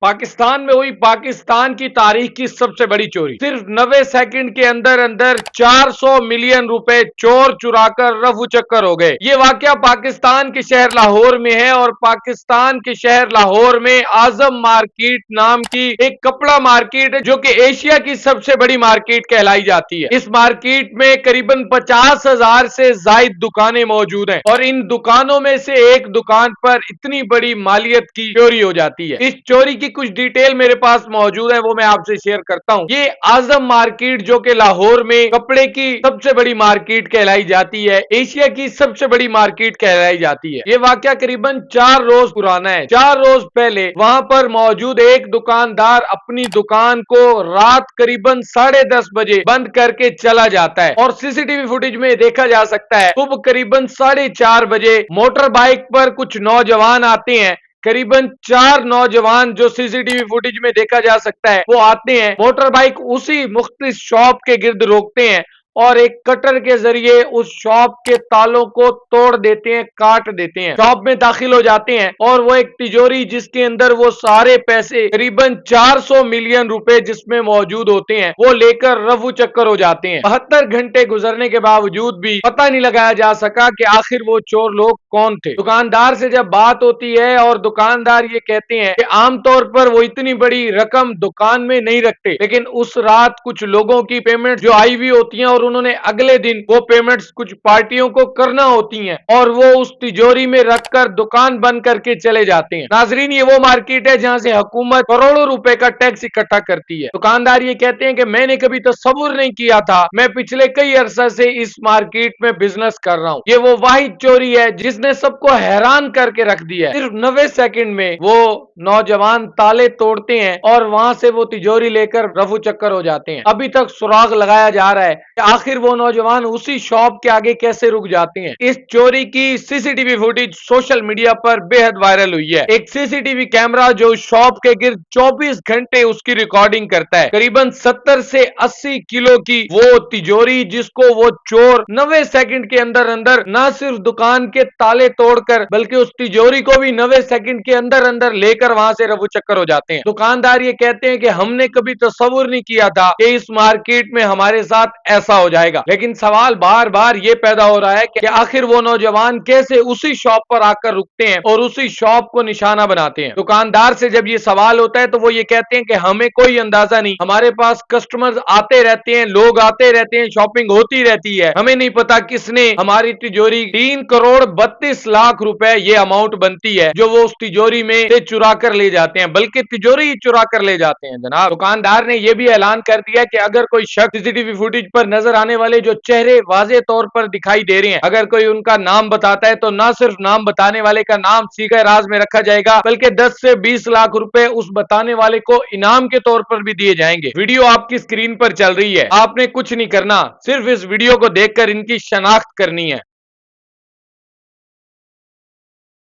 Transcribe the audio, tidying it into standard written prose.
पाकिस्तान में हुई पाकिस्तान की तारीख की सबसे बड़ी चोरी। सिर्फ 90 सेकंड के अंदर अंदर 400 मिलियन रुपए चोर चुराकर रफू चक्कर हो गए। ये वाकया पाकिस्तान के शहर लाहौर में है और पाकिस्तान के शहर लाहौर में आजम मार्केट नाम की एक कपड़ा मार्केट है जो कि एशिया की सबसे बड़ी मार्केट कहलाई जाती है। इस मार्केट में करीबन 50,000 से ज्यादा दुकानें मौजूद हैं और इन दुकानों में से एक दुकान पर इतनी बड़ी मालियत की चोरी हो जाती है। इस चोरी की कुछ डिटेल मेरे पास मौजूद है, वो मैं आपसे शेयर करता हूं। ये आजम मार्केट जो कि लाहौर में कपड़े की सबसे बड़ी मार्केट कहलाई जाती है, एशिया की सबसे बड़ी मार्केट कहलाई जाती है। ये वाकया करीबन 4 रोज पुराना है। 4 रोज पहले वहां पर मौजूद एक दुकानदार अपनी दुकान को रात करीबन 10:30 बजे बंद करके चला जाता है और सीसीटीवी फुटेज में देखा जा सकता है सुबह करीबन 4:30 बजे मोटर बाइक पर कुछ नौजवान आते हैं। करीबन 4 नौजवान जो सीसीटीवी फुटेज में देखा जा सकता है वो आते हैं, मोटर बाइक उसी मुख्तलिफ शॉप के गिर्द रोकते हैं और एक कटर के जरिए उस शॉप के तालों को तोड़ देते हैं, काट देते हैं। शॉप में दाखिल हो जाते हैं और वो एक तिजोरी जिसके अंदर वो सारे पैसे करीबन 400 मिलियन रुपए जिसमें मौजूद होते हैं वो लेकर रफू चक्कर हो जाते हैं। 72 घंटे गुजरने के बावजूद भी पता नहीं लगाया जा सका कि आखिर वो चोर लोग कौन थे। दुकानदार से जब बात होती है और दुकानदार ये कहते हैं कि आमतौर पर वो इतनी बड़ी रकम दुकान में नहीं रखते, लेकिन उस रात कुछ लोगों की पेमेंट जो आई हुई होती है और उन्होंने अगले दिन वो पेमेंट्स कुछ पार्टियों को करना होती हैं और वो उस तिजोरी में रखकर दुकान बंद करके चले जाते हैं। नाजरीन, ये वो मार्केट है जहां से हुकूमत करोड़ों रुपए का टैक्स इकट्ठा करती है। दुकानदार ये कहते हैं कि मैंने कभी तसव्वुर नहीं किया था, मैं पिछले कई अरसा से इस मार्केट में बिजनेस कर रहा हूँ। ये वो वाहिद चोरी है जिसने सबको हैरान करके रख दिया है। सिर्फ 90 सेकंड में वो नौजवान ताले तोड़ते हैं और वहां से वो तिजोरी लेकर रफू चक्कर हो जाते हैं। अभी तक सुराग लगाया जा रहा है कि आखिर वो नौजवान उसी शॉप के आगे कैसे रुक जाते हैं। इस चोरी की सीसीटीवी फुटेज सोशल मीडिया पर बेहद वायरल हुई है। एक सीसीटीवी कैमरा जो शॉप के गिर्द 24 घंटे उसकी रिकॉर्डिंग करता है। करीबन 70 से 80 किलो की वो तिजोरी जिसको वो चोर 90 सेकंड के अंदर अंदर न सिर्फ दुकान के ताले तोड़कर बल्कि उस तिजोरी को भी 90 सेकंड के अंदर अंदर लेकर वहां से रफू चक्कर हो जाते हैं। दुकानदार ये कहते हैं कि हमने कभी तसव्वुर नहीं किया था कि इस मार्केट में हमारे साथ ऐसा हो जाएगा, लेकिन सवाल बार बार ये पैदा हो रहा है कि आखिर वो नौजवान कैसे उसी शॉप पर आकर रुकते हैं और उसी शॉप को निशाना बनाते हैं। दुकानदार से जब ये सवाल होता है तो वो ये कहते हैं कि हमें कोई अंदाजा नहीं, हमारे पास कस्टमर्स आते रहते हैं, लोग आते रहते हैं, शॉपिंग होती रहती है, हमें नहीं पता किसने हमारी तिजोरी 3 करोड़ 32 लाख रुपए ये अमाउंट बनती है जो वो उस तिजोरी में से चुरा कर ले जाते हैं, बल्कि तिजोरी ही चुरा कर ले जाते हैं। जनाब, दुकानदार ने यह भी ऐलान कर दिया कि अगर कोई शख्स सीसीटीवी फुटेज पर नजर आने वाले जो चेहरे वाजे तौर पर दिखाई दे रहे हैं, अगर कोई उनका नाम बताता है तो न सिर्फ नाम बताने वाले का नाम सीखे राज में रखा जाएगा बल्कि 10 से 20 लाख रुपए उस बताने वाले को इनाम के तौर पर भी दिए जाएंगे। वीडियो आपकी स्क्रीन पर चल रही है, आपने कुछ नहीं करना, सिर्फ इस वीडियो को देखकर इनकी शनाख्त करनी है।